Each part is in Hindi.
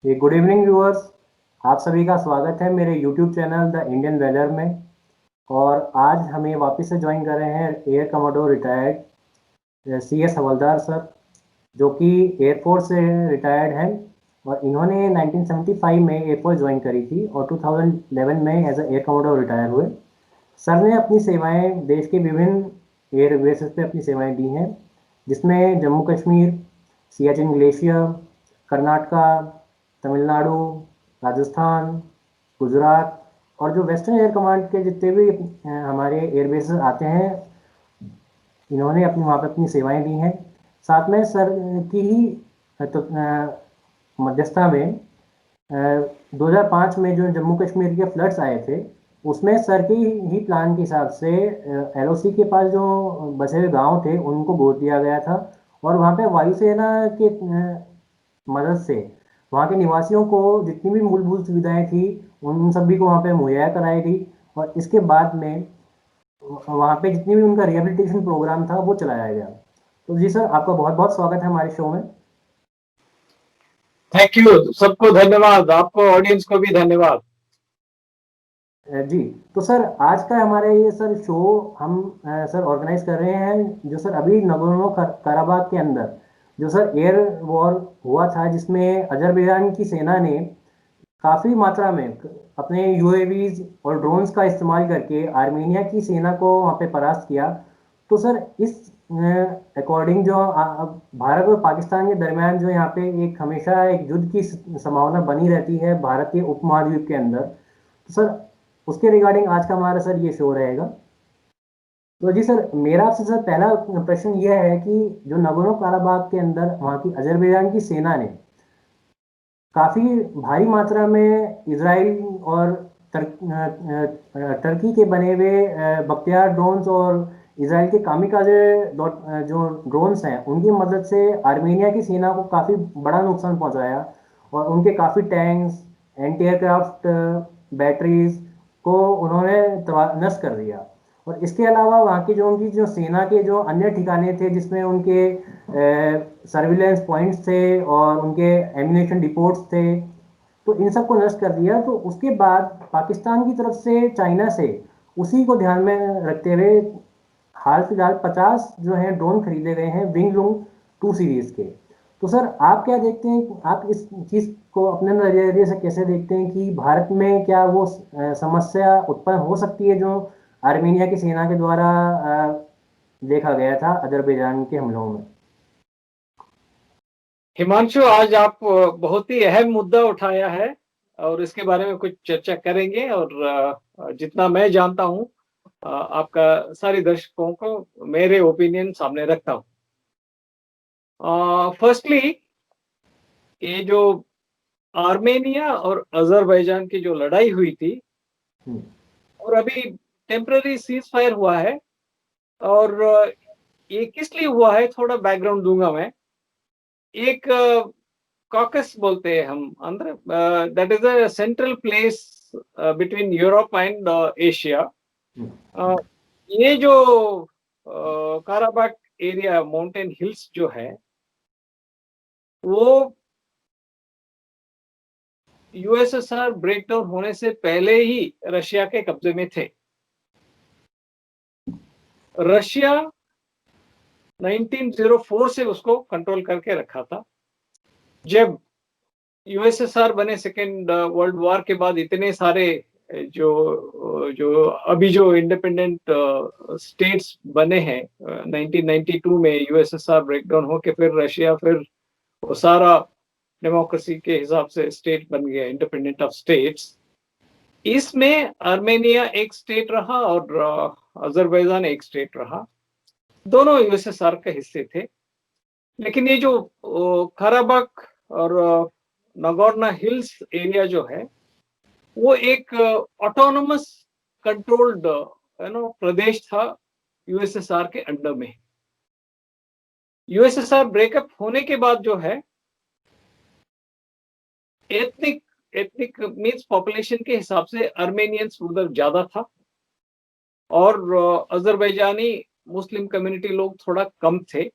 ये गुड इवनिंग व्यूअर्स। आप सभी का स्वागत है मेरे YouTube channel the Indian weather में। और आज हमें वापस से ज्वाइन कर रहे हैं air commando retired C S हवलदार सर, जो कि एयरफोर्स से रिटायर्ड हैं। और इन्होंने 1975 में एयरफोर्स ज्वाइन करी थी और 2011 में as a air commando retire हुए। सर ने अपनी सेवाएं देश के विभिन्न एयर बेसिस पे अपनी सेवाएं दी हैं, जिसमें जम्मू कश्मीर, सियाचिन ग्लेशियर, कर्नाटका, तमिलनाडु, राजस्थान, गुजरात और जो वेस्टर्न एयर कमांड के जितने भी हमारे एयर बेसिस आते हैं, इन्होंने अपनी वहाँ पे अपनी सेवाएं दी हैं। साथ में सर की ही मध्यस्थता में 2005 में जो जम्मू कश्मीर के फ्लड्स आए थे, उसमें सर के ही प्लान के हिसाब से एलओसी के पास जो बसे हुए गांव थे उनको गोद दिया गया था। और वहाँ पे वायुसेना के मदद से वहाँ के निवासियों को जितनी भी मूलभूत सुविधाएं थी उन सभी को वहाँ पे मुहैया कराई गई। और इसके बाद में वहाँ पे जितनी भी उनका रिहेबिलिटेशन प्रोग्राम था वो चलाया गया। तो जी सर, आपका बहुत बहुत स्वागत है हमारे शो में। थैंक यू, सबको धन्यवाद, आपको ऑडियंस को भी धन्यवाद। जी, तो सर आज का हमारा ये सर शो हम सर ऑर्गेनाइज कर रहे हैं, जो सर अभी नगोर्नो कराबाग के अंदर जो सर एयर वॉर हुआ था, जिसमें अजरबैजान की सेना ने काफ़ी मात्रा में अपने यूएवीज और ड्रोन्स का इस्तेमाल करके आर्मीनिया की सेना को वहाँ पे परास्त किया। तो सर इस अकॉर्डिंग जो भारत और पाकिस्तान के दरमियान जो यहाँ पे एक हमेशा एक युद्ध की संभावना बनी रहती है भारत के उपमहाद्वीप के अंदर। तो सर उसके रिगार्डिंग आज का हमारा सर ये शो रहेगा। तो जी सर, मेरा आपसे सर पहला प्रश्न यह है कि जो नगोर्नो काराबाग के अंदर वहाँ की अजरबैजान की सेना ने काफी भारी मात्रा में इसराइल और टर्की के बने हुए बख्तियार ड्रोन्स और इसराइल के कामिकाजे जो ड्रोन्स हैं उनकी मदद से आर्मेनिया की सेना को काफी बड़ा नुकसान पहुंचाया। और उनके काफी टैंक्स, एंटी एयरक्राफ्ट बैटरीज को उन्होंने नष्ट कर दिया। और इसके अलावा वहाँ की जो उनकी जो सेना के जो अन्य ठिकाने थे, जिसमें उनके सर्विलेंस पॉइंट्स थे और उनके एम्यूनेशन डिपोट्स थे, तो इन सबको नष्ट कर दिया। तो उसके बाद पाकिस्तान की तरफ से चाइना से उसी को ध्यान में रखते हुए हाल फिलहाल 50 जो है ड्रोन खरीदे गए हैं विंग लूंग 2 सीरीज के। तो सर आप क्या देखते हैं, आप इस चीज को अपने नजरिए से कैसे देखते हैं कि भारत में क्या वो समस्या उत्पन्न हो सकती है जो आर्मेनिया की सेना के द्वारा देखा गया था अजरबैजान के हमलों में। हिमांशु, आज आप बहुत ही अहम मुद्दा उठाया है और इसके बारे में कुछ चर्चा करेंगे। और जितना मैं जानता हूँ, आपका सारे दर्शकों को मेरे ओपिनियन सामने रखता हूँ। फर्स्टली, ये जो आर्मेनिया और अजरबैजान की जो लड़ाई हुई थी और अभी टेम्पररी सीज फायर हुआ है, और ये किस लिए हुआ है थोड़ा बैकग्राउंड दूंगा मैं। एक कॉकस बोलते हैं हम अंदर, that is a central place between Europe and Asia. ये जो काराबाग एरिया, माउंटेन हिल्स जो है, वो यूएसएसआर ब्रेकडाउन होने से पहले ही रशिया के कब्जे में थे। रशिया 1904 से उसको कंट्रोल करके रखा था। जब यूएसएसआर बने सेकेंड वर्ल्ड वॉर के बाद, इतने सारे जो जो अभी जो इंडिपेंडेंट स्टेट्स बने हैं, 1992 में यूएसएसआर ब्रेकडाउन हो के फिर रशिया, फिर वो सारा डेमोक्रेसी के हिसाब से स्टेट बन गया, इंडिपेंडेंट ऑफ स्टेट्स। इसमें आर्मेनिया एक स्टेट रहा और अजरबैजान एक स्टेट रहा। दोनों यूएसएसआर के हिस्से थे। लेकिन ये जो काराबाग और नगोर्नो हिल्स एरिया जो है, वो एक ऑटोनोमस कंट्रोल्ड प्रदेश था यूएसएसआर के अंडर में। यूएसएसआर ब्रेकअप होने के बाद जो है, एथनिक एथनिक मीन्स पॉपुलेशन के हिसाब से आर्मेनियंस उधर ज्यादा था और अजरबैजानी मुस्लिम कम्युनिटी लोग थोड़ा कम थे।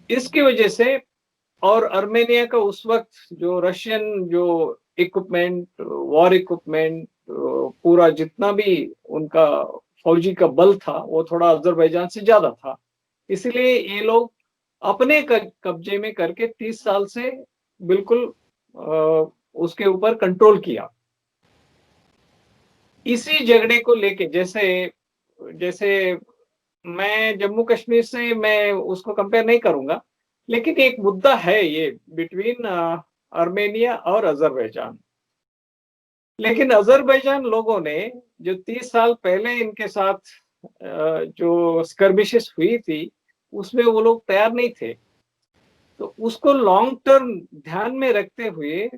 इसकी वजह से और अर्मेनिया का उस वक्त जो रशियन जो इक्विपमेंट, वॉर इक्विपमेंट, पूरा जितना भी उनका फौजी का बल था वो थोड़ा अजरबैजान से ज्यादा था। इसलिए ये लोग अपने कब्जे में करके 30 साल से बिल्कुल उसके ऊपर कंट्रोल किया। इसी झगड़े को लेके जैसे जैसे मैं जम्मू कश्मीर से मैं उसको कंपेयर नहीं करूंगा, लेकिन एक मुद्दा है ये बिटवीन अर्मेनिया और अजरबैजान। लेकिन अजरबैजान लोगों ने जो 30 साल पहले इनके साथ जो स्कर्मिशेस हुई थी उसमें वो लोग तैयार नहीं थे। तो उसको लॉन्ग टर्म ध्यान में रखते हुए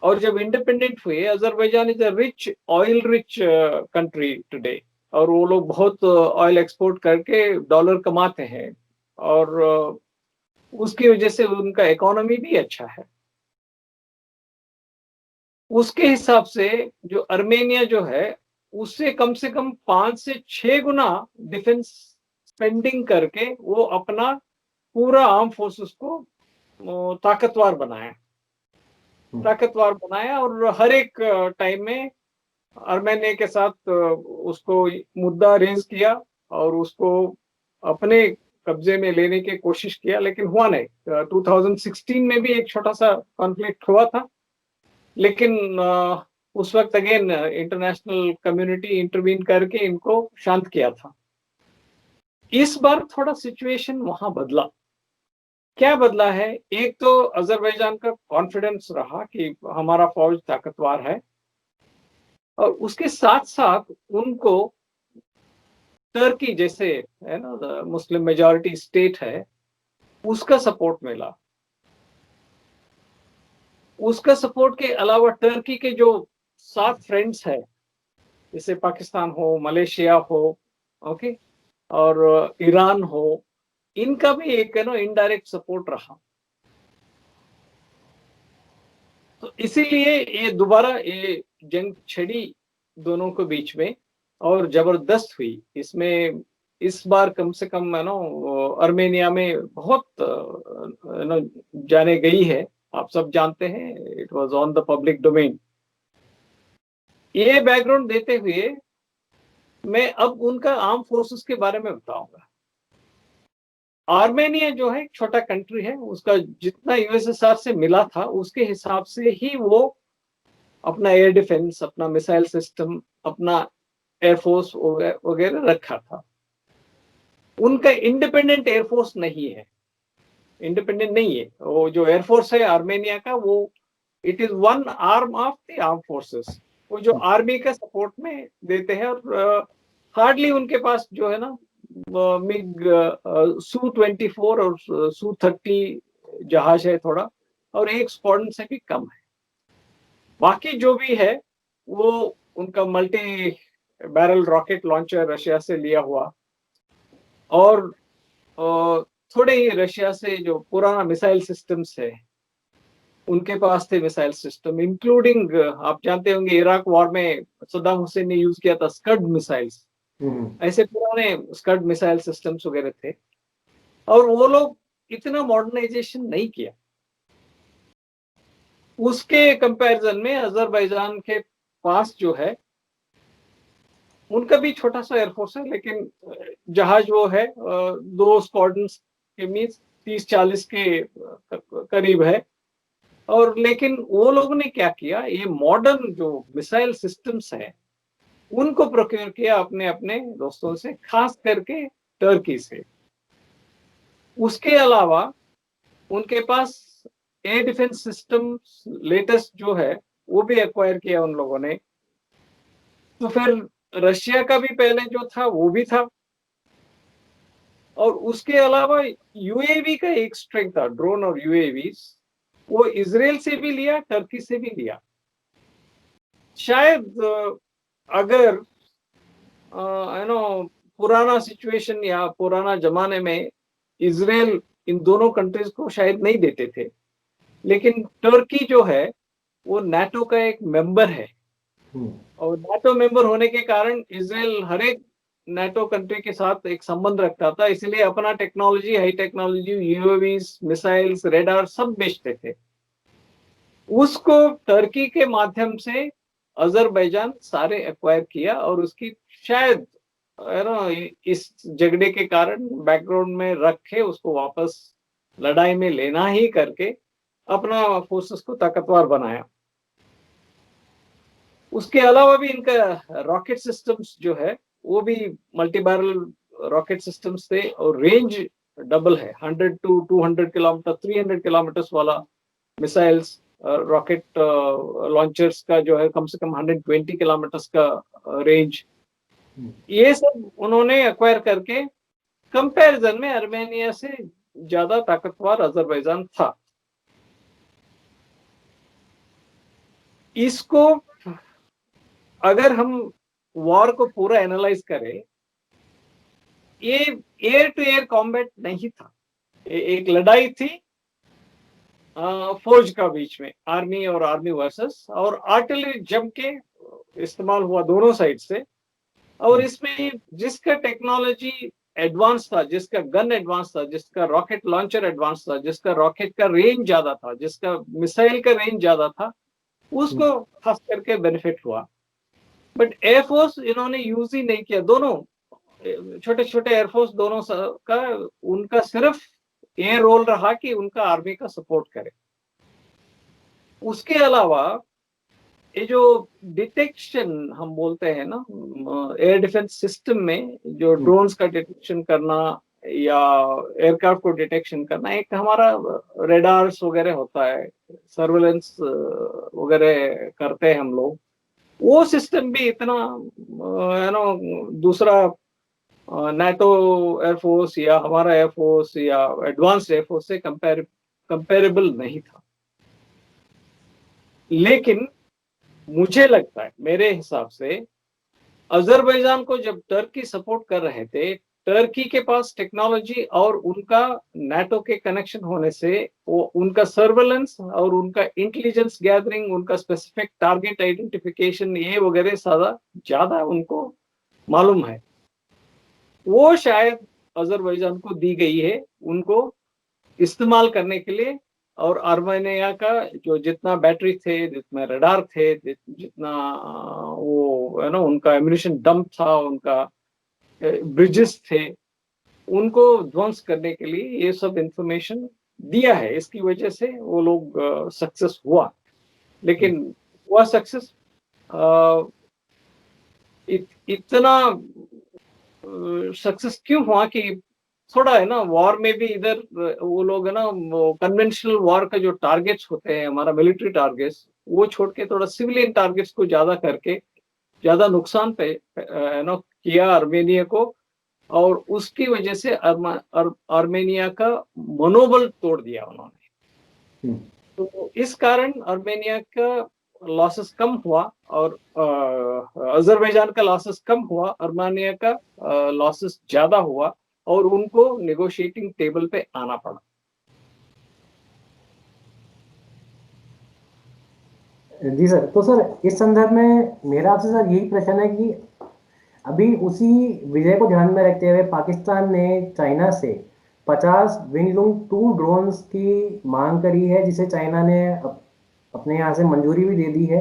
और जब इंडिपेंडेंट हुए, Azerbaijan is a rich oil rich country today, और वो लोग बहुत ऑयल एक्सपोर्ट करके डॉलर कमाते हैं, और उसकी वजह से उनका इकोनॉमी भी अच्छा है। उसके हिसाब से जो अर्मेनिया जो है उससे कम से कम 5 से 6 गुना डिफेंस स्पेंडिंग करके वो अपना पूरा आर्म फोर्सेस को ताकतवर बनाया और हर एक टाइम में अर्मेनिया के साथ उसको मुद्दा रेज किया और उसको अपने कब्जे में लेने की कोशिश किया, लेकिन हुआ नहीं। 2016 में भी एक छोटा सा कॉन्फ्लिक्ट हुआ था, लेकिन उस वक्त अगेन इंटरनेशनल कम्युनिटी इंटरवीन करके इनको शांत किया था। इस बार थोड़ा सिचुएशन वहां बदला। क्या बदला है? एक तो अजरबैजान का कॉन्फिडेंस रहा कि हमारा फौज ताकतवर है, और उसके साथ साथ उनको टर्की जैसे है ना मुस्लिम मेजॉरिटी स्टेट है उसका सपोर्ट मिला। उसका सपोर्ट के अलावा टर्की के जो 7 फ्रेंड्स है, जैसे पाकिस्तान हो, मलेशिया हो, ओके, और ईरान हो, इनका भी एक है ना इनडायरेक्ट सपोर्ट रहा। तो इसीलिए ये दोबारा ये जंग छिड़ी दोनों के बीच में और जबरदस्त हुई। इसमें इस बार कम से कम है ना अर्मेनिया में बहुत ना जाने गई है, आप सब जानते हैं, it was on the public domain. ये बैकग्राउंड देते हुए मैं अब उनका आर्म फोर्सेस के बारे में बताऊंगा। आर्मेनिया जो है एक छोटा कंट्री है, उसका जितना यूएसएसआर से मिला था उसके हिसाब से ही वो अपना एयर डिफेंस, अपना मिसाइल सिस्टम, अपना एयरफोर्स वगैरह रखा था। उनका इंडिपेंडेंट एयरफोर्स नहीं है, इंडिपेंडेंट नहीं है। वो जो एयरफोर्स है आर्मेनिया का, वो it is one arm of the arm forces. वो जो आर्मी का सपोर्ट में देते हैं, और हार्डली उनके पास जो है ना मिग Su-24 और Su-30 जहाज है थोड़ा, और एक स्क्वाड्रन से भी कम है। बाकी जो भी है वो उनका multi barrel rocket launcher Russia से लिया हुआ, और थोड़े ही रशिया से जो पुराना मिसाइल सिस्टम्स है उनके पास थे मिसाइल सिस्टम, इंक्लूडिंग आप जानते होंगे इराक वॉर में सद्दाम हुसैन ने यूज किया था स्कड मिसाइल्स। ऐसे पुराने स्कड मिसाइल सिस्टम्स वगैरह थे, और वो लोग इतना मॉडर्नाइजेशन नहीं किया। उसके कंपैरिजन में अजरबैजान के पास जो है उनका भी छोटा सा एयरफोर्स है, लेकिन जहाज वो है 2 स्क्वाड्रन्स के मीन्स 30-40 के करीब है। और लेकिन वो लोगों ने क्या किया, ये मॉडर्न जो मिसाइल सिस्टम्स हैं उनको प्रोक्योर किया अपने अपने दोस्तों से, खास करके टर्की से। उसके अलावा उनके पास एयर डिफेंस सिस्टम लेटेस्ट जो है वो भी एक्वायर किया उन लोगों ने। तो फिर रशिया का भी पहले जो था वो भी था, और उसके अलावा यूएवी का एक स्ट्रेंथ था, ड्रोन और यूएवी, वो इजराइल से भी लिया, टर्की से भी लिया। शायद अगर यू नो पुराना सिचुएशन या पुराना जमाने में इजराइल इन दोनों कंट्रीज को शायद नहीं देते थे, लेकिन टर्की जो है वो नाटो का एक मेंबर है, और नाटो मेंबर होने के कारण इजराइल हर एक नाटो कंट्री के साथ एक संबंध रखता था, इसलिए अपना technology, high technology, UAVs, missiles, radar सब बेचते थे। उसको टर्की के माध्यम से अजरबैजान सारे एक्वायर किया और उसकी शायद है ना इस झगड़े के कारण बैकग्राउंड में रख के उसको वापस लड़ाई में लेना ही करके अपना फोर्सेस को ताकतवर बनाया। उसके अलावा भी इनका रॉकेट सिस्टम्स जो है वो भी मल्टी बैरल रॉकेट सिस्टम्स थे और रेंज डबल है, 100 to 200 किलोमीटर, 300 किलोमीटर वाला मिसाइल्स, रॉकेट लॉन्चर्स का जो है कम से कम 120 किलोमीटर का रेंज, ये सब उन्होंने एक्वायर करके कंपैरिजन में आर्मेनिया से ज्यादा ताकतवर अजरबैजान था। इसको अगर हम वॉर को पूरा एनालाइज करें, ये एयर टू एयर कॉम्बैट नहीं था, एक लड़ाई थी फौज का बीच में, आर्मी और आर्मी वर्सेस, और आर्टिलरी जम के इस्तेमाल हुआ दोनों साइड से। और इसमें जिसका टेक्नोलॉजी एडवांस था, जिसका गन एडवांस था, जिसका रॉकेट लॉन्चर एडवांस था, जिसका रॉकेट का रेंज ज्यादा था, जिसका मिसाइल का रेंज ज्यादा था, उसको खास करके बेनिफिट हुआ। बट एयरफोर्स इन्होंने यूज ही नहीं किया। दोनों छोटे छोटे एयरफोर्स दोनों का उनका सिर्फ एयर रोल रहा कि उनका आर्मी का सपोर्ट करे। उसके अलावा ये जो डिटेक्शन हम बोलते हैं ना एयर डिफेंस सिस्टम में, जो ड्रोन्स का डिटेक्शन करना या एयरक्राफ्ट को डिटेक्शन करना, एक हमारा रेडार्स वगैरह होता है, सर्वेलेंस वगैरह करते हैं हम लोग, वो सिस्टम भी इतना है ना दूसरा नाटो एयरफोर्स या हमारा एयरफोर्स या एडवांस्ड एयरफोर्स से कंपेरेबल नहीं था। लेकिन मुझे लगता है, मेरे हिसाब से अजरबैजान को जब टर्की सपोर्ट कर रहे थे, टर्की के पास टेक्नोलॉजी और उनका नाटो के कनेक्शन होने से वो उनका सर्वेलेंस और उनका इंटेलिजेंस गैदरिंग, उनका स्पेसिफिक टारगेट आइडेंटिफिकेशन, ये वगैरह सारा ज्यादा उनको मालूम है। वो शायद अजरबैजान को दी गई है उनको इस्तेमाल करने के लिए। और आर्मेनिया का जो जितना बैटरी थे, जितना रडार थे, जितना वो है ना उनका एम्यूनिशन डंप था, उनका ब्रिजेस थे, उनको ध्वंस करने के लिए ये सब इंफॉर्मेशन दिया है। इसकी वजह से वो लोग सक्सेस हुआ। लेकिन वह सक्सेस इतना सक्सेस क्यों हुआ कि थोड़ा है ना वॉर में भी इधर वो लोग है ना कन्वेंशनल वॉर का जो टारगेट्स होते हैं, हमारा मिलिट्री टारगेट्स, वो छोड़ के थोड़ा सिविलियन टारगेट्स को ज्यादा करके ज्यादा नुकसान पे है ना किया आर्मेनिया को, और उसकी वजह से आर्मेनिया का मनोबल तोड़ दिया उन्होंने। तो इस कारण आर्मेनिया का लॉसेस कम हुआ और अजरबैजान का लॉसेस कम हुआ, आर्मेनिया का लॉसेस ज्यादा हुआ और उनको नेगोशिएटिंग टेबल पे आना पड़ा। जी सर, तो सर इस संदर्भ में मेरा आपसे सर यही प्रश्न है कि अभी उसी विजय को ध्यान में रखते हुए पाकिस्तान ने चाइना से 50 विंगलूंग 2 ड्रोन्स की मांग करी है, जिसे चाइना ने अपने यहाँ से मंजूरी भी दे दी है।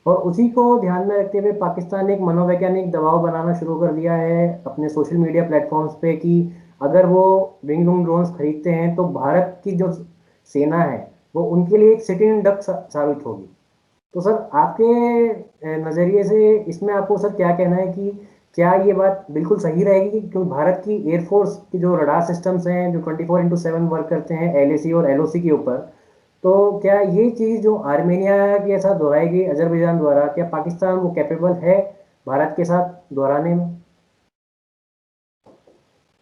और उसी को ध्यान में रखते हुए पाकिस्तान ने एक मनोवैज्ञानिक दबाव बनाना शुरू कर दिया है अपने सोशल मीडिया प्लेटफॉर्म्स पे कि अगर वो विंगलूंग ड्रोन्स खरीदते हैं तो भारत की जो सेना है वो उनके लिए एक सिटिंग डक साबित होगी। तो सर आपके नज़रिए से इसमें आपको सर क्या कहना है कि क्या ये बात बिल्कुल सही रहेगी? क्योंकि भारत की एयरफोर्स की जो रडार सिस्टम्स हैं जो 24/7 वर्क करते हैं एलएसी और एलओसी के ऊपर, तो क्या ये चीज़ जो आर्मेनिया के साथ दोहराई गई अजरबैजान द्वारा, क्या पाकिस्तान वो कैपेबल है भारत के साथ दोहराने में?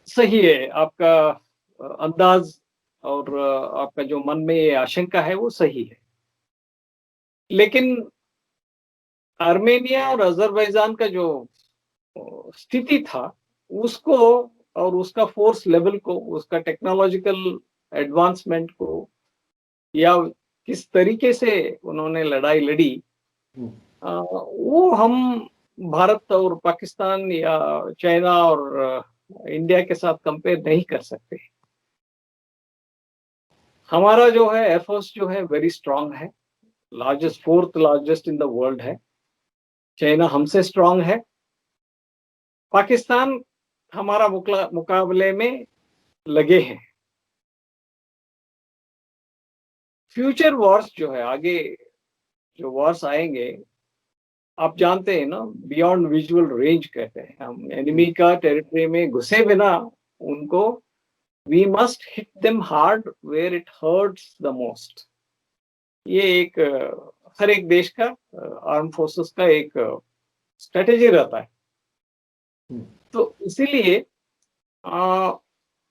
सही है आपका अंदाज, और आपका जो मन में ये आशंका है वो सही है। लेकिन आर्मेनिया और अजरबैजान का जो स्थिति था उसको, और उसका फोर्स लेवल को, उसका टेक्नोलॉजिकल एडवांसमेंट को, या किस तरीके से उन्होंने लड़ाई लड़ी, वो हम भारत और पाकिस्तान या चाइना और इंडिया के साथ कंपेयर नहीं कर सकते। हमारा जो है एयरफोर्स जो है वेरी स्ट्रांग है, largest, fourth largest in the world है। चाइना हमसे स्ट्रांग है। पाकिस्तान हमारा मुकाबले में लगे हैं। फ्यूचर वॉर्स जो है, आगे जो वॉर्स आएंगे, आप जानते हैं ना, बियॉन्ड विजुअल रेंज कहते हैं हम। एनिमी का टेरिटरी में घुसे बिना उनको, we must hit them hard where it hurts the most. ये एक हर एक देश का आर्म फोर्सेस का एक स्ट्रेटेजी रहता है। तो इसीलिए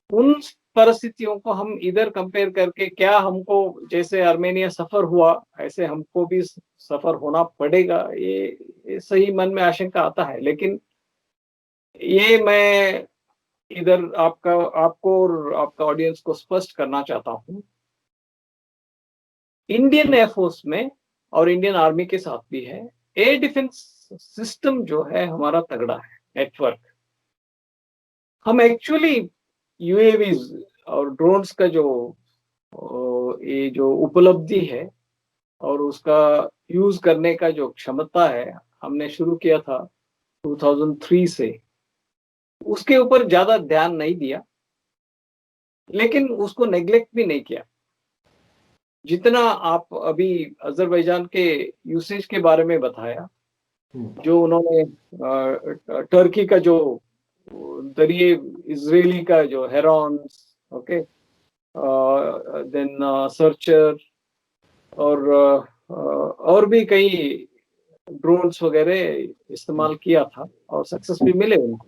उन परिस्थितियों को हम इधर कंपेयर करके, क्या हमको जैसे आर्मेनिया सफर हुआ ऐसे हमको भी सफर होना पड़ेगा, ये सही मन में आशंका आता है। लेकिन ये मैं इधर आपको और आपका ऑडियंस को स्पष्ट करना चाहता हूँ, इंडियन एयरफोर्स में और इंडियन आर्मी के साथ भी है, एयर डिफेंस सिस्टम जो है हमारा तगड़ा है, नेटवर्क। हम एक्चुअली यूएवीज और ड्रोन्स का जो ये जो उपलब्धि है और उसका यूज करने का जो क्षमता है, हमने शुरू किया था 2003 से। उसके ऊपर ज्यादा ध्यान नहीं दिया, लेकिन उसको नेग्लेक्ट भी नहीं किया। जितना आप अभी अजरबैजान के यूसेज के बारे में बताया, जो उन्होंने टर्की का जो दरिए, इजरायली का जो हेरॉन्स, ओके, देन सर्चर और भी कई ड्रोन्स वगैरह इस्तेमाल किया था और सक्सेस भी मिले उनको।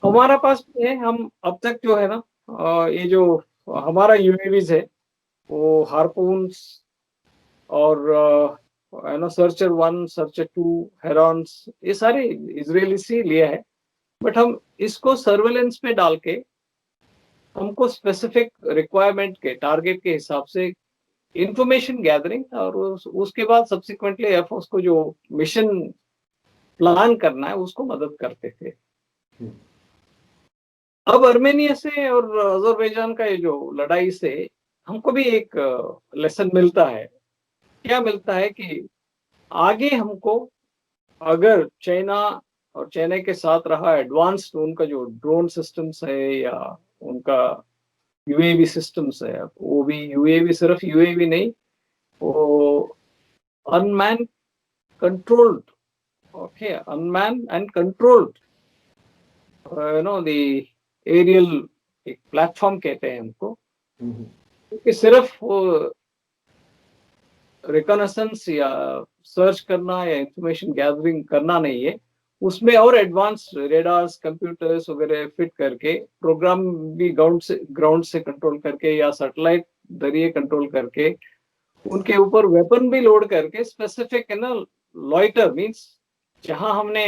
हमारा पास है, हम अब तक जो है ना, ये जो हमारा यूएवीज है वो हार्पून्स और है ना, सर्चर 1, सर्चर 2, हेरॉन्स, ये सारे इजरायली से लिया है। बट हम इसको सर्वेलेंस पे डाल के हमको स्पेसिफिक रिक्वायरमेंट के टारगेट के हिसाब से इंफॉर्मेशन गैदरिंग और उसके बाद सब्सिक्वेंटली एयरफोर्स को जो मिशन प्लान करना है उसको मदद करते थे। अब आर्मेनिया से और अजरबैजान का ये जो लड़ाई से हमको भी एक लेसन मिलता है। क्या मिलता है कि आगे हमको, अगर चाइना और चाइना के साथ रहा एडवांस्ड उनका जो ड्रोन सिस्टम्स है या उनका यूएवी सिस्टम्स है, वो भी यूएवी, सिर्फ यूएवी नहीं, वो unmanned controlled, okay, unmanned and controlled, the aerial एक प्लेटफॉर्म कहते हैं हमको, क्योंकि सिर्फ रिकॉनेसेंस या सर्च करना या इंफॉर्मेशन गैदरिंग करना नहीं है, उसमें और एडवांस रेडार्स, कंप्यूटर्स वगैरह फिट करके, प्रोग्राम भी ग्राउंड से कंट्रोल करके या सैटेलाइट जरिए कंट्रोल करके, उनके ऊपर वेपन भी लोड करके, स्पेसिफिक है ना, लॉइटर मींस जहां हमने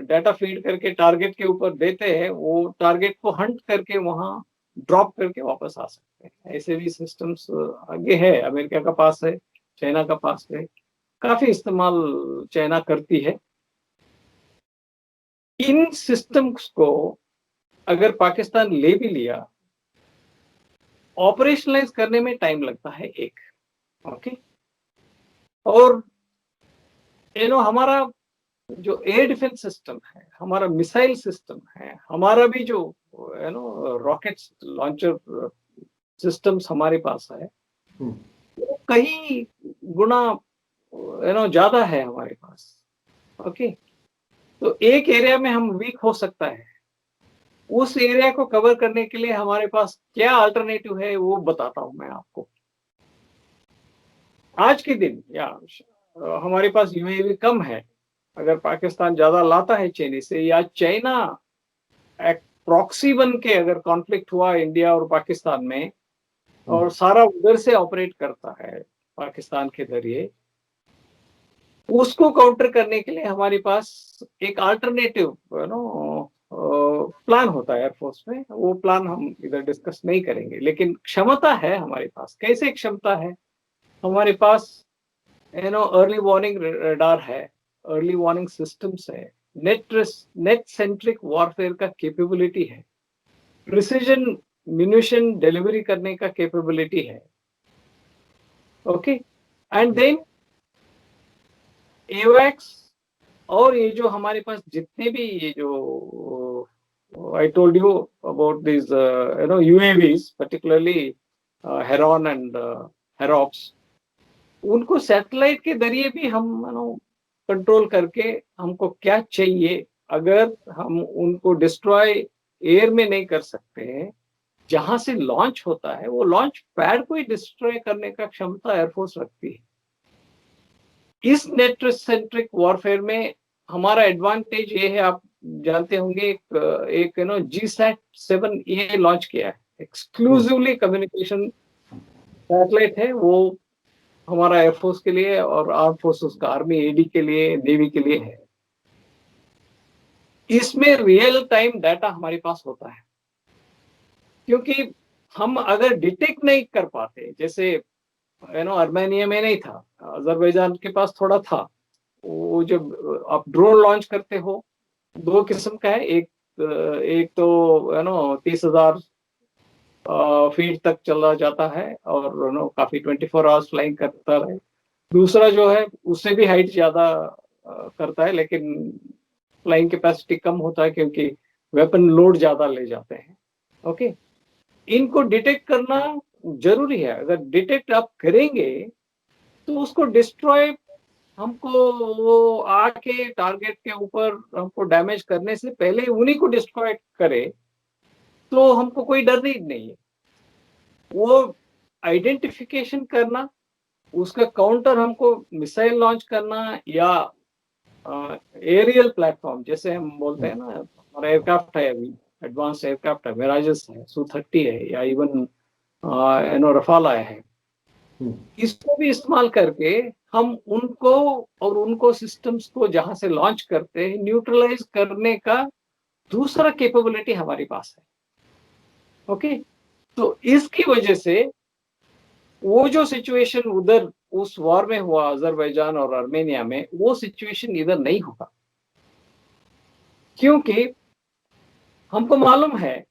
डाटा फीड करके टारगेट के ऊपर देते हैं, वो टारगेट को हंट करके वहां ड्रॉप करके वापस आ सकते हैं। ऐसे भी सिस्टम्स आगे है, अमेरिका का पास है, चाइना का पास है, काफी इस्तेमाल चाइना करती है। इन सिस्टम्स को अगर पाकिस्तान ले भी लिया, ऑपरेशनलाइज करने में टाइम लगता है एक, ओके। और हमारा जो एयर डिफेंस सिस्टम है, हमारा मिसाइल सिस्टम है, हमारा भी जो रॉकेट लॉन्चर सिस्टम्स हमारे पास है, कई गुना ज्यादा है हमारे पास, ओके। तो एक एरिया में हम वीक हो सकता है, उस एरिया को कवर करने के लिए हमारे पास क्या अल्टरनेटिव है वो बताता हूं मैं आपको। आज के दिन या हमारे पास यूएवी कम है, अगर पाकिस्तान ज्यादा लाता है चाइना से, या चाइना एक प्रॉक्सी बन के अगर कॉन्फ्लिक्ट हुआ इंडिया और पाकिस्तान में और सारा उधर से ऑपरेट करता है पाकिस्तान के जरिए, उसको काउंटर करने के लिए हमारे पास एक अल्टरनेटिव प्लान होता है एयरफोर्स में। वो प्लान हम इधर डिस्कस नहीं करेंगे, लेकिन क्षमता है हमारे पास। कैसे क्षमता है हमारे पास? अर्ली वार्निंग रडार है, अर्ली वार्निंग सिस्टम्स है, नेट सेंट्रिक वॉरफेयर का कैपेबिलिटी है, प्रिसीजन म्यूनिशन डिलीवरी करने का कैपेबिलिटी है, ओके। एंड देन एवैक्स और ये जो हमारे पास जितने भी ये जो I told you about this UAVs, particularly Heron and Harops, उनको सैटेलाइट के जरिए भी हम कंट्रोल करके हमको क्या चाहिए, अगर हम उनको डिस्ट्रॉय एयर में नहीं कर सकते हैं, जहां से लॉन्च होता है वो लॉन्च पैड को ही डिस्ट्रॉय करने का क्षमता एयरफोर्स रखती है। इस नेट सेंट्रिक वॉरफेयर में हमारा एडवांटेज ये है, आप जानते होंगे, एक GSAT-7A लॉन्च किया है, एक्सक्लूसिवली कम्युनिकेशन सैटेलाइट है वो, हमारा एयरफोर्स के लिए और आर्म फोर्सेस का, आर्मी एडी के लिए, नेवी के लिए है। इसमें रियल टाइम डाटा हमारे पास होता है, क्योंकि हम अगर डिटेक्ट नहीं कर पाते, जैसे आर्मेनिया में नहीं था, अजरबैजान के पास थोड़ा था, वो जब आप ड्रोन लॉन्च करते हो, दो किस्म का है, एक तो 30,000 फीट तक चला जाता है और काफी 24 आवर्स फ्लाइंग करता है। दूसरा जो है उससे भी हाइट ज्यादा करता है, लेकिन फ्लाइंग कैपेसिटी कम होता है क्योंकि वेपन लोड ज्यादा ले जाते हैं, ओके। इनको डिटेक्ट करना जरूरी है, अगर डिटेक्ट आप करेंगे तो उसको डिस्ट्रॉय, हमको वो आके टारगेट के ऊपर हमको डैमेज करने से पहले उन्हीं को डिस्ट्रॉय करे तो हमको कोई डर नहीं है। वो आइडेंटिफिकेशन करना, उसका काउंटर हमको मिसाइल लॉन्च करना या एरियल प्लेटफॉर्म, जैसे हम बोलते हैं ना, हमारा एयरक्राफ्ट है अभी, एडवांस एयरक्राफ्ट है, मिराजेस है, Su-30 है, या इवन रफाल आया है, इसको भी इस्तेमाल करके हम उनको और उनको सिस्टम्स को जहां से लॉन्च करते हैं न्यूट्रलाइज करने का दूसरा कैपेबिलिटी हमारे पास है, ओके। तो इसकी वजह से वो जो सिचुएशन उधर उस वॉर में हुआ अजरबैजान और आर्मेनिया में, वो सिचुएशन इधर नहीं होगा, क्योंकि हमको मालूम है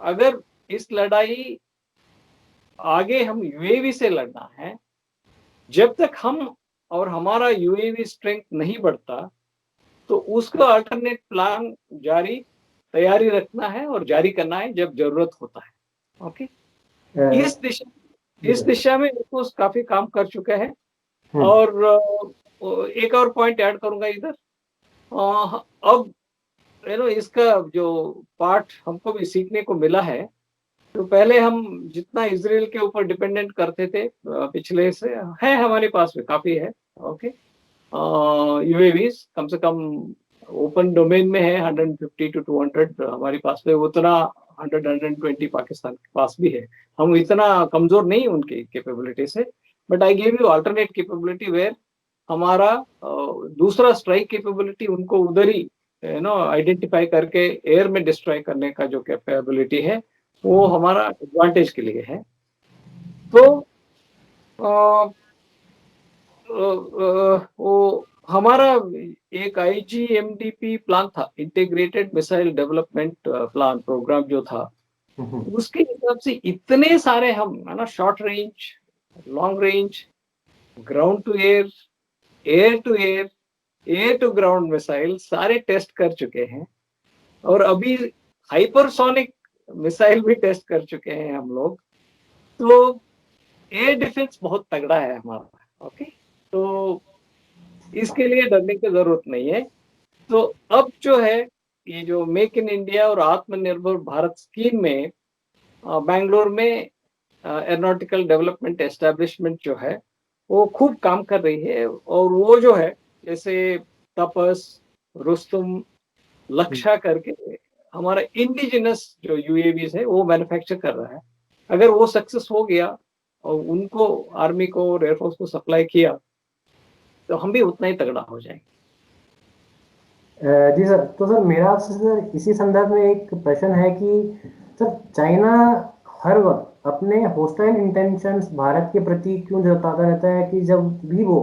अगर इस लड़ाई आगे हम यूएवी से लड़ना है, जब तक हम और हमारा यूएवी स्ट्रेंथ नहीं बढ़ता तो उसका अल्टरनेट प्लान जारी, तैयारी रखना है और जारी करना है जब जरूरत होता है, ओके। इस दिशा में वो काफी काम कर चुका है। और एक और पॉइंट ऐड करूंगा इधर, अब इसका जो पार्ट हमको भी सीखने को मिला है, तो पहले हम जितना इजराइल के ऊपर डिपेंडेंट करते थे पिछले से, है हमारे पास भी काफी है, ओके। यूएवीज कम से कम ओपन डोमेन में है 150 to 200 हमारे पास में, उतना 100-120 पाकिस्तान के पास भी है। हम इतना कमजोर नहीं उनकी कैपेबिलिटी से, but I give you alternate capability where हमारा दूसरा स्ट्राइक कैपेबिलिटी उनको उधर ही आइडेंटिफाई करके एयर में डिस्ट्रॉय करने का जो कैपेबिलिटी है वो हमारा एडवांटेज के लिए है। तो वो हमारा एक IGMDP प्लान था, integrated missile development plan programme जो था, उसके हिसाब से इतने सारे हम short range, long range, ground to air, air to air, air to ground missile सारे टेस्ट कर चुके हैं, और अभी हाइपरसोनिक मिसाइल भी टेस्ट कर चुके हैं हम लोग। तो एयर डिफेंस बहुत तगड़ा है हमारा, ओके। तो इसके लिए डरने की जरूरत नहीं है। तो अब जो है ये जो मेक इन इंडिया और आत्मनिर्भर भारत स्कीम में बेंगलोर में एरोनॉटिकल डेवलपमेंट एस्टेब्लिशमेंट जो है वो खूब काम कर रही है, और वो जो है जैसे तपस, रुस्तुम, लक्षा करके हमारा इंडिजिनस जो यूएवीज है वो मैन्युफैक्चर कर रहा है। अगर वो सक्सेस हो गया और उनको आर्मी को और एयरफोर्स को सप्लाई किया तो हम भी उतना ही तगड़ा हो जाएंगे। जी सर, तो सर मेरा आपसे सर इसी संदर्भ में एक प्रश्न है कि सर चाइना हर वक्त अपने हॉस्टाइल इंटेंशंस भारत के प्रति क्यों जताता रहता है कि जब भी वो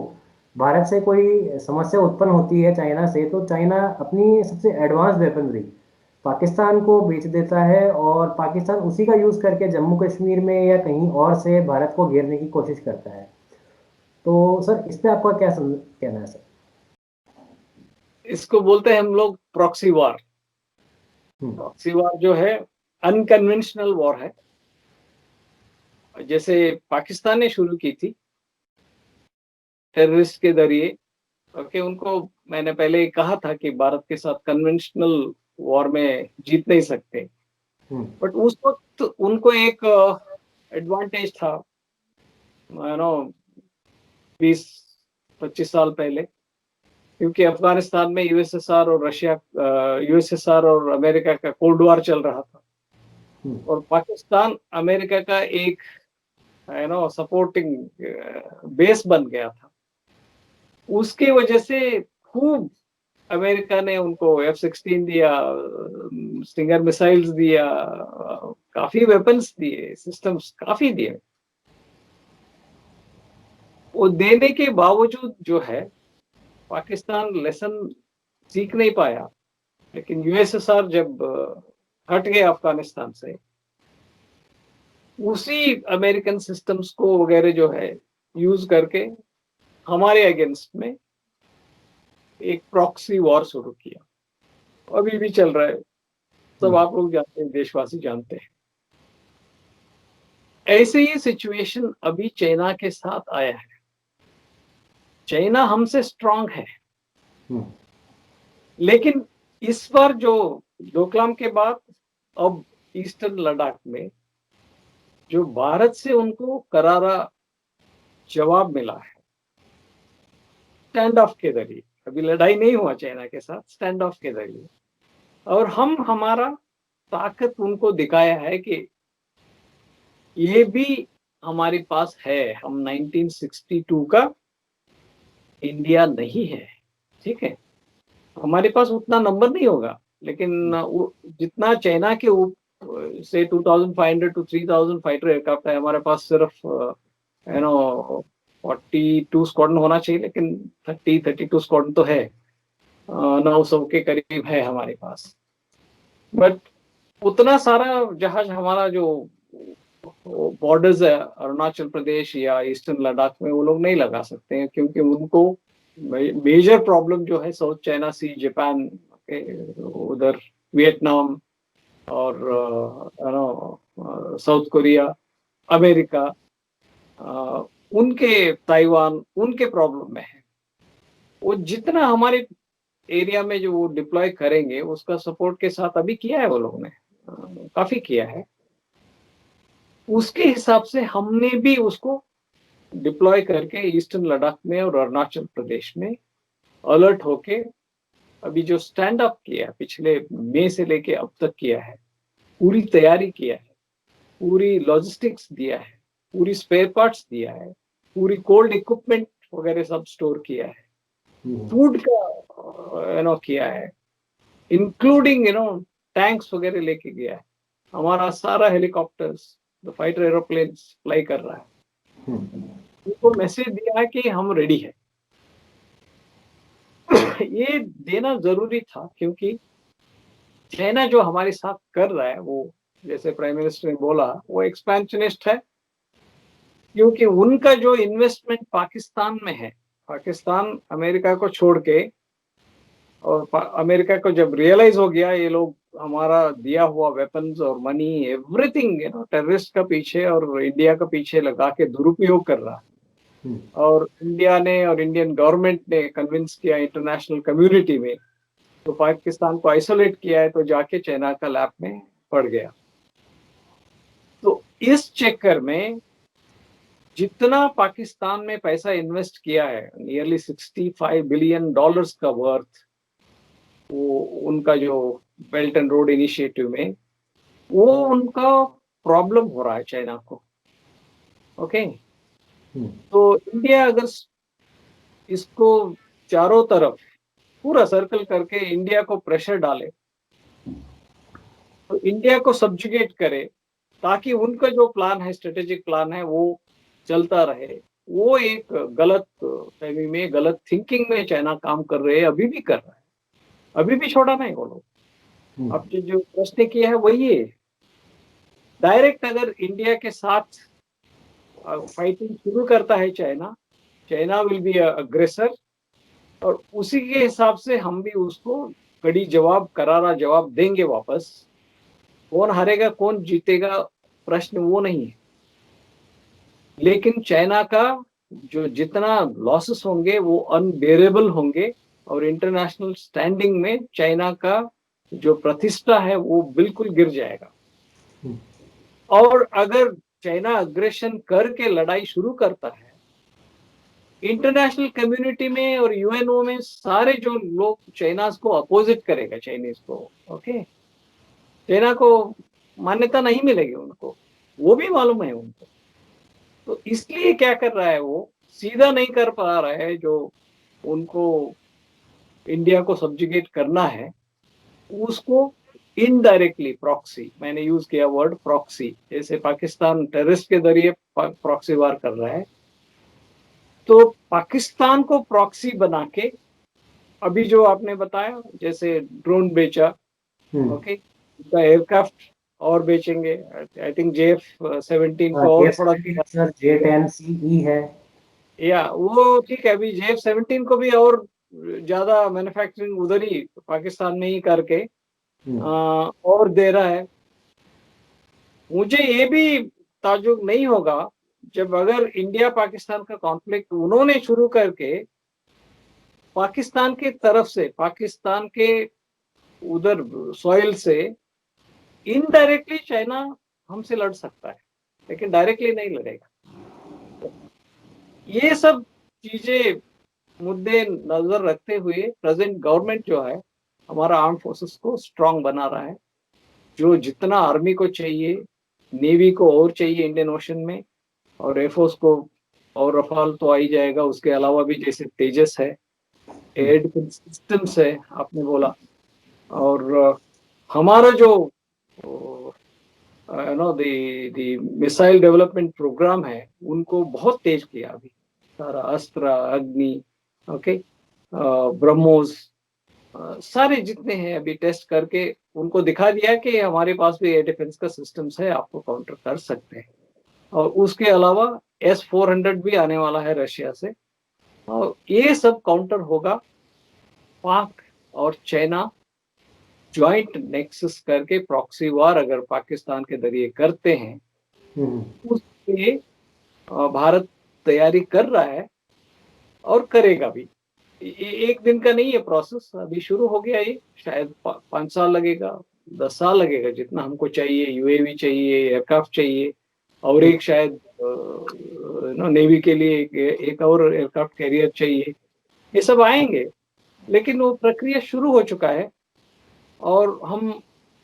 भारत से कोई समस्या उत्पन्न होती है चाइना से, तो चाइना अपनी सबसे एडवांस वेपनरी पाकिस्तान को बेच देता है, और पाकिस्तान उसी का यूज़ करके जम्मू कश्मीर में या कहीं और से भारत को घेरने की कोशिश करता है। तो सर इस पे आपका क्या कहना है सर? इसको बोलते हैं हम लोग प्रॉक्सी वॉर। हम्म। प्रॉक्सी वॉर जो है अनकन्वेंशनल वॉर है, जैसे पाकिस्तान ने शुरू की थी टेररिस्ट के जरिए। ओके, उनको मैंने पहले ही कहा था कि भारत के साथ कन्वेंशनल वॉर में जीत नहीं सकते, हम्म। बट उस वक्त उनको एक एडवांटेज था, यू नो 20-25 साल पहले, क्योंकि अफगानिस्तान में यूएसएसआर और रशिया, यूएसएसआर और अमेरिका का कोल्ड वॉर चल रहा था, हम्म। और पाकिस्तान अमेरिका का एक सपोर्टिंग बेस बन गया था। उसकी वजह से खूब अमेरिका ने उनको F-16 दिया, स्टिंगर मिसाइल्स दिया, काफी वेपन्स दिए, सिस्टम्स काफी दिए। वो देने के बावजूद जो है पाकिस्तान लेसन सीख नहीं पाया। लेकिन यूएसएसआर जब हट गया अफगानिस्तान से, उसी अमेरिकन सिस्टम्स को वगैरह जो है यूज करके हमारे अगेंस्ट में एक प्रॉक्सी वॉर शुरू किया। अभी भी चल रहा है, सब हम्म। आप लोग जानते हैं, देशवासी जानते हैं। ऐसे ही सिचुएशन अभी चाइना के साथ आया है। चाइना हमसे स्ट्रांग है, हम्म। लेकिन इस बार जो डोकलाम के बाद अब ईस्टर्न लद्दाख में जो भारत से उनको करारा जवाब मिला है स्टैंड ऑफ के जरिए। अभी लड़ाई नहीं हुआ चाइना के साथ, स्टैंड ऑफ के जरिए, और हम हमारा ताकत उनको दिखाया है कि ये भी हमारे पास है। हम 1962 का इंडिया नहीं है, ठीक है। हमारे पास उतना नंबर नहीं होगा, लेकिन जितना चाइना के से 2500 to 3000 फाइटर एयरक्राफ्ट है, हमारे पास सिर्फ 42 स्क्वाड्रन होना चाहिए, लेकिन 32 स्क्वाड्रन तो है, 900 के करीब है हमारे पास। बट उतना सारा जहाज हमारा जो बॉर्डर्स है अरुणाचल प्रदेश या ईस्टर्न लद्दाख में, वो लोग नहीं लगा सकते हैं, क्योंकि उनको मेजर प्रॉब्लम जो है साउथ चाइना सी, जापान, उधर वियतनाम और साउथ कोरिया, अमेरिका, उनके ताइवान, उनके प्रॉब्लम में है। वो जितना हमारे एरिया में जो वो डिप्लॉय करेंगे, उसका सपोर्ट के साथ अभी किया है वो लोगों ने, काफी किया है। उसके हिसाब से हमने भी उसको डिप्लॉय करके ईस्टर्न लद्दाख में और अरुणाचल प्रदेश में अलर्ट होके अभी जो स्टैंड अप किया है, पिछले मई से लेके अब तक किया है, पूरी तैयारी किया है, पूरी लॉजिस्टिक्स दिया है, पूरी स्पेयर पार्ट्स दिया है, पूरी कोल्ड इक्विपमेंट वगैरह सब स्टोर किया है, फूड का किया है, इंक्लूडिंग टैंक्स वगैरह लेके गया है। हमारा सारा हेलीकॉप्टर्स, फाइटर एरोप्लेन्स फ्लाई कर रहा है। उनको मैसेज दिया है कि हम रेडी है। ये देना जरूरी था, क्योंकि चाइना जो हमारे साथ कर रहा है, वो जैसे प्राइम मिनिस्टर ने बोला, वो एक्सपेंशनिस्ट है, क्योंकि उनका जो इन्वेस्टमेंट पाकिस्तान में है, पाकिस्तान अमेरिका को छोड़ के, और अमेरिका को जब रियलाइज हो गया ये लोग हमारा दिया हुआ वेपन्स और मनी एवरीथिंग टेररिस्ट का पीछे और इंडिया का पीछे लगा के दुरुपयोग कर रहा है, और इंडिया ने और इंडियन गवर्नमेंट ने कन्विंस किया इंटरनेशनल कम्युनिटी में, तो पाकिस्तान को आइसोलेट किया है, तो जाके चाइना का लैप में पड़ गया। तो इस चक्कर में जितना पाकिस्तान में पैसा इन्वेस्ट किया है, नियरली $65 बिलियन का वर्थ, वो उनका जो बेल्ट एंड रोड इनिशिएटिव में, वो उनका प्रॉब्लम हो रहा है चाइना को। ओके, तो इंडिया अगर इसको चारों तरफ पूरा सर्कल करके इंडिया को प्रेशर डाले, तो इंडिया को सब्जुगेट करे, ताकि उनका जो प्लान है, स्ट्रेटेजिक प्लान है, वो चलता रहे, वो एक गलत फहमी में, गलत थिंकिंग में चाइना काम कर रहे हैं, अभी भी कर रहा है, अभी भी छोड़ा नहीं वो लोग। हम्म, अब जो प्रश्न किया है वही है, डायरेक्ट अगर इंडिया के साथ फाइटिंग शुरू करता है चाइना, चाइना विल बी अग्रेसर, और उसी के हिसाब से हम भी उसको कड़ी जवाब, करारा जवाब देंगे वापस। कौन हारेगा कौन जीतेगा प्रश्न वो नहीं है, लेकिन चाइना का जो जितना लॉसेस होंगे वो अनबेरेबल होंगे, और इंटरनेशनल स्टैंडिंग में चाइना का जो प्रतिष्ठा है वो बिल्कुल गिर जाएगा। हम्म, और अगर चाइना अग्रेशन करके लड़ाई शुरू करता है, इंटरनेशनल कम्युनिटी में और यूएनओ में सारे जो लोग चाइना को अपोजिट करेगा, चाइनीज को, ओके, चाइना को मान्यता नहीं मिलेगी उनको, वो भी मालूम है उनको। तो इसलिए क्या कर रहा है, वो सीधा नहीं कर पा रहा है, जो उनको इंडिया को सब्जुगेट करना है उसको इनडायरेक्टली प्रॉक्सी, मैंने यूज किया वर्ड प्रॉक्सी, जैसे पाकिस्तान टेररिस्ट के जरिए प्रॉक्सी वार कर रहा है, तो पाकिस्तान को प्रॉक्सी बना के, अभी जो आपने बताया जैसे ड्रोन बेचा, हम्म। ओके, उसका एयरक्राफ्ट और बेचेंगे, आई थिंक JF-17 को जे और थोड़ा, 17 सर, J10CE है। या वो ठीक है, अभी JF-17 को भी और ज्यादा मैन्युफैक्चरिंग उधर ही पाकिस्तान में ही करके हम्म, और दे रहा है। मुझे ये भी ताज्जुब नहीं होगा जब अगर इंडिया पाकिस्तान का कॉन्फ्लिक्ट उन्होंने शुरू करके पाकिस्तान के तरफ से, पाकिस्तान के उधर सॉइल से इनडायरेक्टली चाइना हमसे लड़ सकता है, लेकिन डायरेक्टली नहीं लड़ेगा। ये सब चीजें, मुद्दे नजर रखते हुए प्रेजेंट गवर्नमेंट जो है हमारा आर्म फोर्सेस को स्ट्रांग बना रहा है। जो जितना आर्मी को चाहिए, नेवी को और चाहिए इंडियन ओशन में, और एयरफोर्स को, और रफाल तो आ ही जाएगा, उसके अलावा भी जैसे तेजस है, हम्म, एयर डिफेंस सिस्टम्स है आपने बोला, और हमारा जो नो द मिसाइल डेवलपमेंट प्रोग्राम है उनको बहुत तेज किया अभी, सारा अस्त्र, अग्नि, ओके, ब्रह्मोस, सारे जितने हैं अभी टेस्ट करके उनको दिखा दिया कि हमारे पास भी एयर डिफेंस का सिस्टम्स है, आपको काउंटर कर सकते हैं। और उसके अलावा S-400 भी आने वाला है रशिया से, और ये सब काउंटर होगा। पाक और चाइना ज्वाइंट नेक्सस करके प्रॉक्सी वार अगर पाकिस्तान के जरिए करते हैं, हम्म, उसके भारत तैयारी कर रहा है और करेगा भी। एक दिन का नहीं है प्रोसेस, अभी शुरू हो गया ये, शायद 5 साल लगेगा, 10 साल लगेगा, जितना हमको चाहिए, यूएवी चाहिए, एयरक्राफ्ट चाहिए, और हम्म। एक शायद नेवी के लिए एक और एयरक्राफ्ट कैरियर चाहिए। ये सब आएंगे, लेकिन वो प्रक्रिया शुरू हो चुका है, और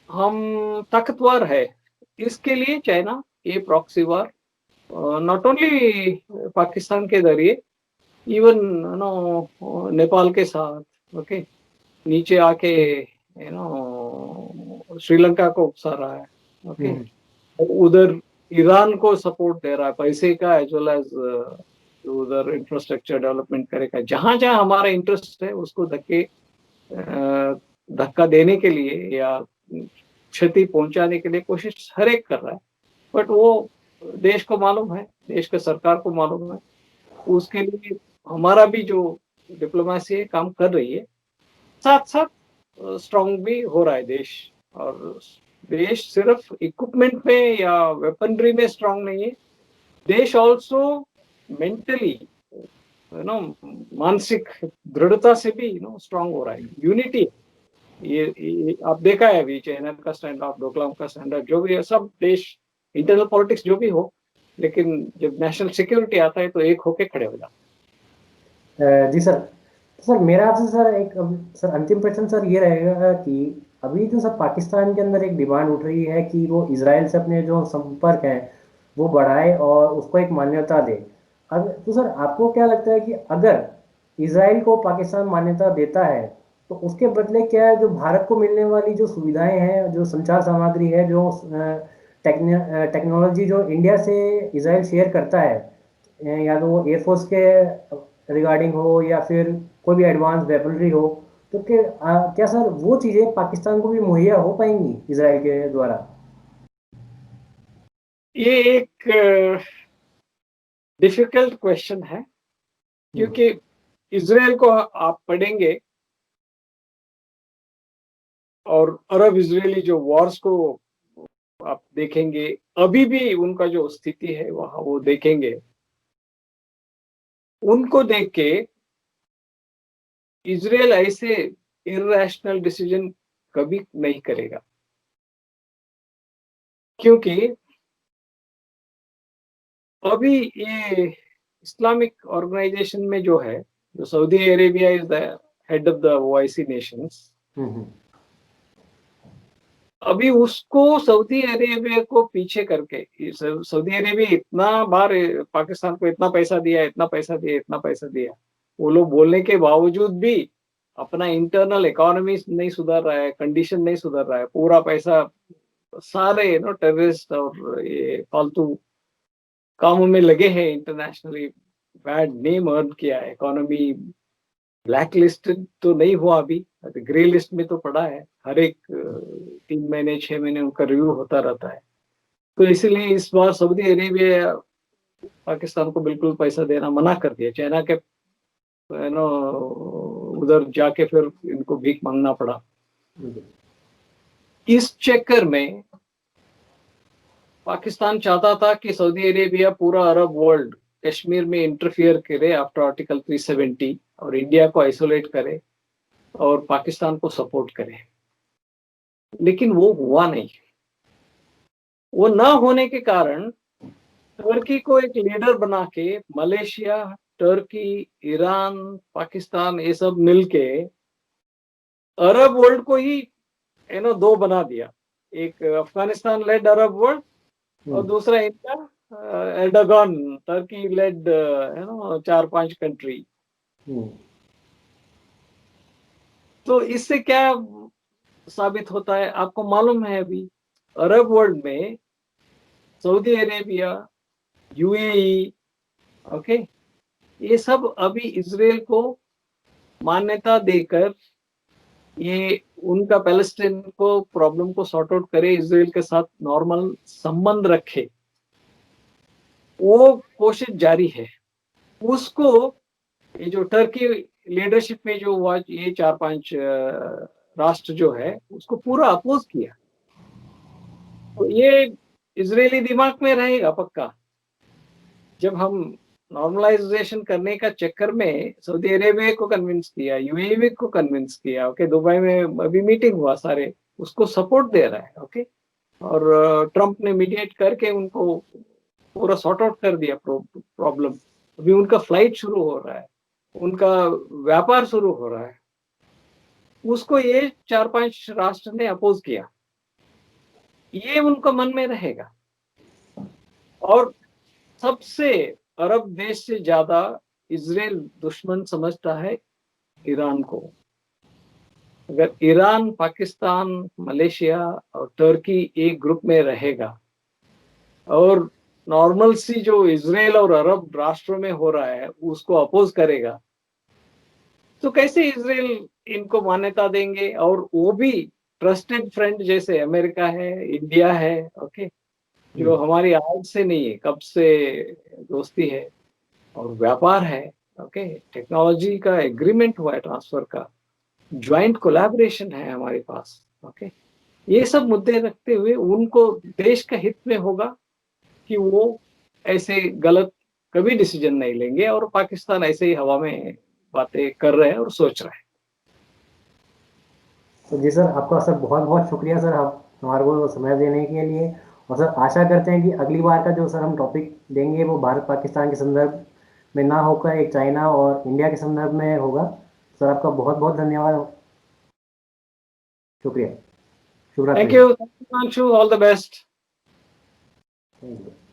हम ताकतवर है। इसके लिए चाइना ये proxy war not only Pakistan के जरिए, इवन नेपाल के साथ, ओके, नीचे आके श्रीलंका को उकसा रहा है, ओके, हम्म, उधर ईरान को सपोर्ट दे रहा है पैसे का, एज वेल एज उधर इंफ्रास्ट्रक्चर डेवलपमेंट करेगा। जहां जहां हमारा इंटरेस्ट है उसको धक्का देने के लिए या क्षति पहुंचाने के लिए कोशिश हर एक कर रहा है। बट वो देश को मालूम है, देश के सरकार को मालूम है, उसके लिए हमारा भी जो डिप्लोमेसी है काम कर रही है, साथ साथ स्ट्रांग भी हो रहा है देश। और देश सिर्फ इक्विपमेंट में या वेपनरी में स्ट्रांग नहीं है, देश ऑल्सो मेंटली, मानसिक दृढ़ता से भी स्ट्रांग हो रहा है, यूनिटी। ये आप देखा है अभी चाइना का स्टैंड ऑफ, डोकलाम का स्टैंड ऑफ, जो भी है सब देश, इंटरनल पॉलिटिक्स जो भी हो, लेकिन जब नेशनल सिक्योरिटी आता है तो एक होके खड़े हो जाते जी सर। तो सर मेरा आपसे सर एक सर अंतिम प्रश्न सर ये रहेगा कि अभी जो सर पाकिस्तान के अंदर एक डिमांड उठ रही है कि वो इसराइल से अपने जो संपर्क हैं वो बढ़ाए और उसको एक मान्यता दे। अब तो सर आपको क्या लगता है कि अगर इसराइल को पाकिस्तान मान्यता देता है तो उसके बदले क्या है, जो भारत को मिलने वाली जो सुविधाएं हैं, जो संचार सामग्री है, जो टेक्नोलॉजी जो इंडिया से इसराइल शेयर करता है, या तो वो एयरफोर्स के रिगार्डिंग हो या फिर कोई भी एडवांस वेपनरी हो, तो क्या सर वो चीज़ें पाकिस्तान को भी मुहैया हो पाएंगी इसराइल के द्वारा? ये एक डिफिकल्ट क्वेश्चन है, क्योंकि इसराइल को आप पढ़ेंगे और अरब इजरायली जो वॉर्स को आप देखेंगे, अभी भी उनका जो स्थिति है वहां वो देखेंगे, उनको देख के इजराइल ऐसे इररेशनल डिसीजन कभी नहीं करेगा। क्योंकि अभी ये इस्लामिक ऑर्गेनाइजेशन में जो है, जो Saudi Arabia is the head of the OIC Nations, अभी उसको सऊदी अरेबिया को पीछे करके, सऊदी अरेबिया इतना बार पाकिस्तान को इतना पैसा दिया, इतना पैसा दिया, इतना पैसा दिया, वो लोग बोलने के बावजूद भी अपना इंटरनल इकोनॉमी नहीं सुधार रहा है, कंडीशन नहीं सुधार रहा है, पूरा पैसा सारे टेररिस्ट और ये फालतू कामों में लगे हैं, इंटरनेशनली बैड नेम अर्न किया है, इकोनॉमी ब्लैक लिस्टेड तो नहीं हुआ अभी, ग्रे लिस्ट में तो पड़ा है, हर एक 3 महीने 6 महीने उनका रिव्यू होता रहता है। तो इसलिए इस बार सऊदी अरेबिया पाकिस्तान को बिल्कुल पैसा देना मना कर दिया, चाइना के उधर जाके फिर इनको भीख मांगना पड़ा। इस चक्कर में पाकिस्तान चाहता था कि सऊदी अरेबिया पूरा अरब वर्ल्ड कश्मीर में इंटरफियर करे आफ्टर आर्टिकल 370 और इंडिया को आइसोलेट करे और पाकिस्तान को सपोर्ट करे, लेकिन वो हुआ नहीं। वो ना होने के कारण तुर्की को एक लीडर बना के मलेशिया, तुर्की, ईरान, पाकिस्तान ये सब मिलके अरब वर्ल्ड को ही दो बना दिया, एक अफगानिस्तान लेड अरब वर्ल्ड और दूसरा इनका एर्डोगन टर्की लेड 4-5 कंट्री। तो इससे क्या साबित होता है आपको मालूम है, अभी अरब वर्ल्ड में सऊदी अरेबिया, यूएई, ओके, ये सब अभी इजराइल को मान्यता देकर ये उनका पैलेस्टीन को प्रॉब्लम को सॉर्ट आउट करे, इजराइल के साथ नॉर्मल संबंध रखे, वो कोशिश जारी है। उसको ये जो टर्की लीडरशिप में जो हुआ, ये 4-5 राष्ट्र जो है उसको पूरा अपोज किया। तो ये इजरायली दिमाग में रहेगा पक्का, जब हम नॉर्मलाइजेशन करने का चक्कर में सऊदी अरेबिया को कन्विंस किया, यूएई को कन्विंस किया, ओके, दुबई में अभी मीटिंग हुआ, सारे उसको सपोर्ट दे रहा है, ओके, और ट्रंप ने मीडिएट करके उनको पूरा सॉर्ट आउट कर दिया प्रॉब्लम। अभी उनका फ्लाइट शुरू हो रहा है, उनका व्यापार शुरू हो रहा है, उसको ये 4-5 राष्ट्र ने अपोज किया, ये उनका मन में रहेगा। और सबसे अरब देश से ज्यादा इजराइल दुश्मन समझता है ईरान को। अगर ईरान, पाकिस्तान, मलेशिया और तुर्की एक ग्रुप में रहेगा और नॉर्मल सी जो इजराइल और अरब राष्ट्रों में हो रहा है उसको अपोज करेगा, तो कैसे इजराइल इनको मान्यता देंगे? और वो भी ट्रस्टेड फ्रेंड जैसे अमेरिका है, इंडिया है, ओके, जो हमारी आज से नहीं है, कब से दोस्ती है और व्यापार है, ओके, टेक्नोलॉजी का एग्रीमेंट हुआ है, ट्रांसफर का ज्वाइंट कोलैबोरेशन है हमारे पास, ओके। ये सब मुद्दे रखते हुए उनको देश का हित में होगा कि वो ऐसे गलत कभी डिसीजन नहीं लेंगे, और पाकिस्तान ऐसे ही हवा में बातें कर रहे हैं और सोच रहे हैं। तो जी सर, आपका सर बहुत बहुत शुक्रिया सर, आप हमारे को समय देने के लिए। और सर आशा करते हैं कि अगली बार का जो सर हम टॉपिक देंगे वो भारत पाकिस्तान के संदर्भ में ना होकर एक चाइना और इंडिया के संदर्भ में होगा। सर आपका बहुत बहुत धन्यवाद, शुक्रिया, शुभ थैंक रात्रि। You, all the best. Thank you.